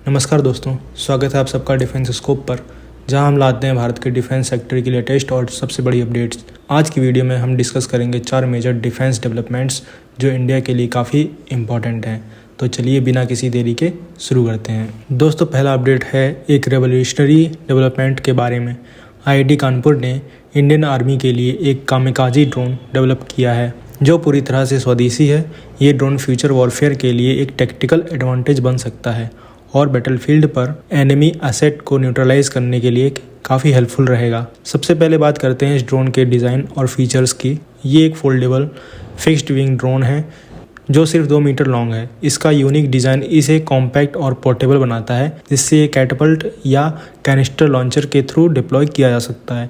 नमस्कार दोस्तों, स्वागत है आप सबका डिफेंस स्कोप पर, जहां हम लाते हैं भारत के डिफेंस सेक्टर की लेटेस्ट और सबसे बड़ी अपडेट्स। आज की वीडियो में हम डिस्कस करेंगे 4 मेजर डिफेंस डेवलपमेंट्स जो इंडिया के लिए काफ़ी इम्पॉर्टेंट हैं। तो चलिए बिना किसी देरी के शुरू करते हैं। दोस्तों, पहला अपडेट है एक रेवोल्यूशनरी डेवलपमेंट के बारे में। IIT कानपुर ने इंडियन आर्मी के लिए एक कामिकाजी ड्रोन डेवलप किया है जो पूरी तरह से स्वदेशी है। ये ड्रोन फ्यूचर वॉरफेयर के लिए एक टैक्टिकल एडवांटेज बन सकता है और बैटलफील्ड पर एनिमी एसेट को न्यूट्रलाइज करने के लिए काफ़ी हेल्पफुल रहेगा। सबसे पहले बात करते हैं इस ड्रोन के डिज़ाइन और फीचर्स की। ये एक फोल्डेबल फिक्स्ड विंग ड्रोन है जो सिर्फ 2 मीटर लॉन्ग है। इसका यूनिक डिज़ाइन इसे कॉम्पैक्ट और पोर्टेबल बनाता है, जिससे ये कैटपल्ट या कैनिस्टर लॉन्चर के थ्रू डिप्लॉय किया जा सकता है।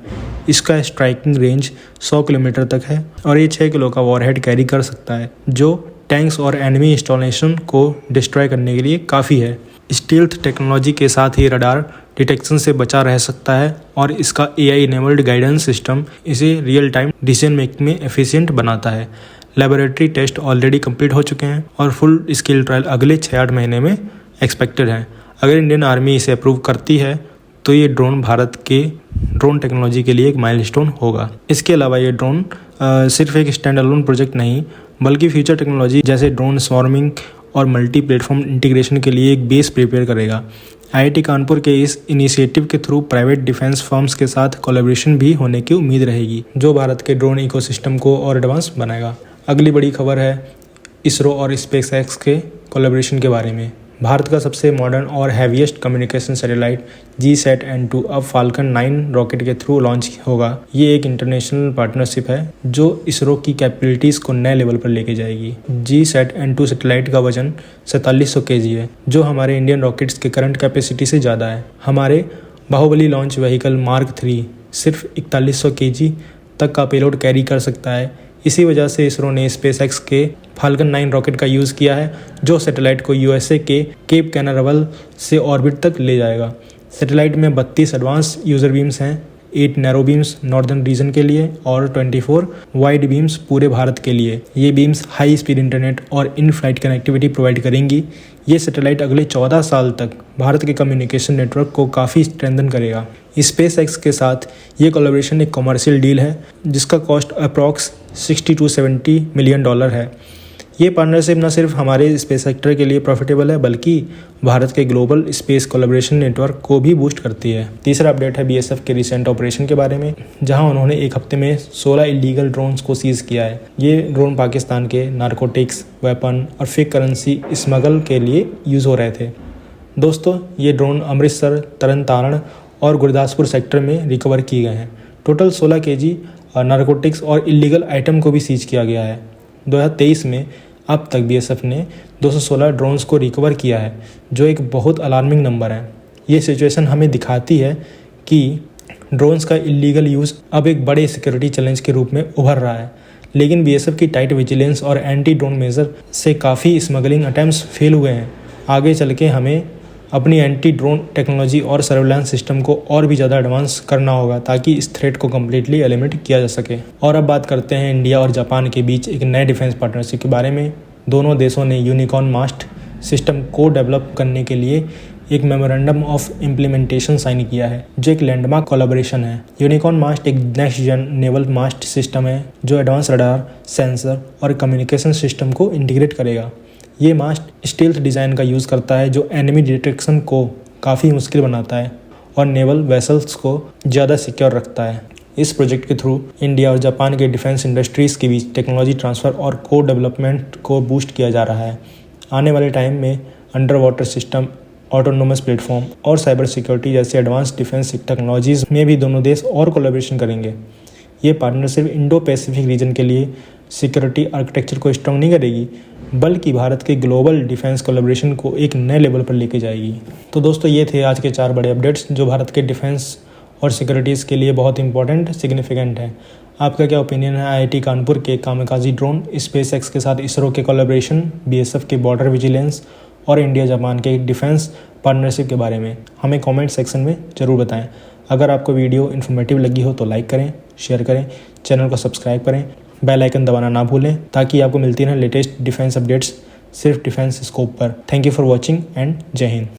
इसका स्ट्राइकिंग रेंज 100 किलोमीटर तक है और ये 6 किलो का वॉरहेड कैरी कर सकता है, जो टैंक्स और एनिमी इंस्टॉलेशन को डिस्ट्रॉय करने के लिए काफ़ी है। स्टील्थ टेक्नोलॉजी के साथ ही रडार डिटेक्शन से बचा रह सकता है और इसका AI इनेबल्ड गाइडेंस सिस्टम इसे रियल टाइम डिसीजन मेकिंग में एफिशिएंट बनाता है। लेबोरेटरी टेस्ट ऑलरेडी कंप्लीट हो चुके हैं और फुल स्केल ट्रायल अगले 6-8 महीने में एक्सपेक्टेड है। अगर इंडियन आर्मी इसे अप्रूव करती है तो ये ड्रोन भारत के ड्रोन टेक्नोलॉजी के लिए एक माइलस्टोन होगा। इसके अलावा ये ड्रोन सिर्फ एक स्टैंड अलोन प्रोजेक्ट नहीं, बल्कि फ्यूचर टेक्नोलॉजी जैसे ड्रोन स्वार्मिंग और मल्टी प्लेटफॉर्म इंटीग्रेशन के लिए एक बेस प्रिपेयर करेगा। IIT कानपुर के इस इनिशिएटिव के थ्रू प्राइवेट डिफेंस फर्म्स के साथ कोलैबोरेशन भी होने की उम्मीद रहेगी, जो भारत के ड्रोन इकोसिस्टम को और एडवांस बनाएगा। अगली बड़ी खबर है इसरो और स्पेसएक्स के कोलैबोरेशन के बारे में। भारत का सबसे मॉडर्न और हैवीएस्ट कम्युनिकेशन सैटेलाइट GSAT-N2 अब फाल्कन 9 रॉकेट के थ्रू लॉन्च होगा। ये एक इंटरनेशनल पार्टनरशिप है जो इसरो की कैपेबिलिटीज़ को नए लेवल पर लेके जाएगी। GSAT-N2 सैटेलाइट का वजन 4700 kg है, जो हमारे इंडियन रॉकेट्स के करंट कैपेसिटी से ज़्यादा है। हमारे बाहुबली लॉन्च व्हीकल मार्क 3 सिर्फ 4100 kg तक का पेलोड कैरी कर सकता है। इसी वजह से इसरो ने स्पेसएक्स के फाल्कन 9 रॉकेट का यूज़ किया है, जो सैटेलाइट को USA के केप कैनावेरल से ऑर्बिट तक ले जाएगा। सैटेलाइट में 32 एडवांस यूज़र बीम्स हैं, 8 नैरो बीम्स नॉर्दर्न रीजन के लिए और 24 वाइड बीम्स पूरे भारत के लिए। ये बीम्स हाई स्पीड इंटरनेट और इन फ्लाइट कनेक्टिविटी प्रोवाइड करेंगी। ये सैटेलाइट अगले 14 साल तक भारत के कम्युनिकेशन नेटवर्क को काफ़ी स्ट्रेंथन करेगा। स्पेसएक्स के साथ ये कोलैबोरेशन एक कमर्शियल डील है जिसका कॉस्ट अप्रॉक्स $60 to $70 मिलियन है। ये पार्टनरशिप न सिर्फ हमारे स्पेस सेक्टर के लिए प्रॉफिटेबल है, बल्कि भारत के ग्लोबल स्पेस कोलैबोरेशन नेटवर्क को भी बूस्ट करती है। तीसरा अपडेट है BSF के रिसेंट ऑपरेशन के बारे में, जहां उन्होंने एक हफ्ते में 16 इलीगल ड्रोन्स को सीज किया है। ये ड्रोन पाकिस्तान के नारकोटिक्स, वेपन और फेक करेंसी स्मगल के लिए यूज़ हो रहे थे। दोस्तों, ये ड्रोन अमृतसर, तरन तारण और गुरदासपुर सेक्टर में रिकवर किए गए हैं। टोटल 16 kg नारकोटिक्स और इलीगल आइटम को भी सीज किया गया है। 2023 में अब तक BSF ने 216 ड्रोन्स को रिकवर किया है, जो एक बहुत अलार्मिंग नंबर है। ये सिचुएशन हमें दिखाती है कि ड्रोन्स का इलीगल यूज़ अब एक बड़े सिक्योरिटी चैलेंज के रूप में उभर रहा है, लेकिन BSF की टाइट विजिलेंस और एंटी ड्रोन मेजर से काफ़ी स्मगलिंग अटैम्प्ट्स फेल हुए हैं। आगे चल के हमें अपनी एंटी ड्रोन टेक्नोलॉजी और सर्वेलेंस सिस्टम को और भी ज़्यादा एडवांस करना होगा ताकि इस थ्रेट को कम्प्लीटली एलिमिनेट किया जा सके। और अब बात करते हैं इंडिया और जापान के बीच एक नए डिफेंस पार्टनरशिप के बारे में। दोनों देशों ने यूनिकॉर्न मास्ट सिस्टम को डेवलप करने के लिए एक मेमोरेंडम ऑफ इम्प्लीमेंटेशन साइन किया है, जो एक लैंडमार्क कोलैबोरेशन है। यूनिकॉर्न मास्ट एक नेक्स्ट जेन नेवल मास्ट सिस्टम है जो एडवांस रडार, सेंसर और कम्युनिकेशन सिस्टम को इंटीग्रेट करेगा। ये मास्ट स्टील्थ डिज़ाइन का यूज़ करता है, जो एनिमी डिटेक्शन को काफ़ी मुश्किल बनाता है और नेवल वेसल्स को ज़्यादा सिक्योर रखता है। इस प्रोजेक्ट के थ्रू इंडिया और जापान के डिफेंस इंडस्ट्रीज़ के बीच टेक्नोलॉजी ट्रांसफ़र और को डेवलपमेंट को बूस्ट किया जा रहा है। आने वाले टाइम में under water system, autonomous platform और साइबर सिक्योरिटी जैसे एडवांस डिफेंस टेक्नोलॉजीज़ में भी दोनों देश और कोलैबोरेशन करेंगे। ये पार्टनरशिप इंडो पैसिफिक रीजन के लिए सिक्योरिटी आर्किटेक्चर को स्ट्रॉन्ग नहीं करेगी, बल्कि भारत के ग्लोबल डिफेंस कोलैबोरेशन को एक नए लेवल पर लेके जाएगी। तो दोस्तों, ये थे आज के 4 बड़े अपडेट्स जो भारत के डिफेंस और सिक्योरिटीज़ के लिए बहुत इंपॉर्टेंट, सिग्निफिकेंट है। आपका क्या ओपिनियन है IIT कानपुर के कामिकाजी ड्रोन, स्पेसएक्स के साथ इसरो के कोलैबोरेशन, BSF के बॉर्डर विजिलेंस और इंडिया जापान के डिफेंस पार्टनरशिप के बारे में? हमें कमेंट सेक्शन में ज़रूर बताएं। अगर आपको वीडियो इन्फॉर्मेटिव लगी हो तो लाइक करें, शेयर करें, चैनल को सब्सक्राइब करें, बेल आइकन दबाना ना भूलें ताकि आपको मिलती रहें लेटेस्ट डिफेंस अपडेट्स सिर्फ डिफेंस स्कोप पर। Thank you for watching and जय हिंद।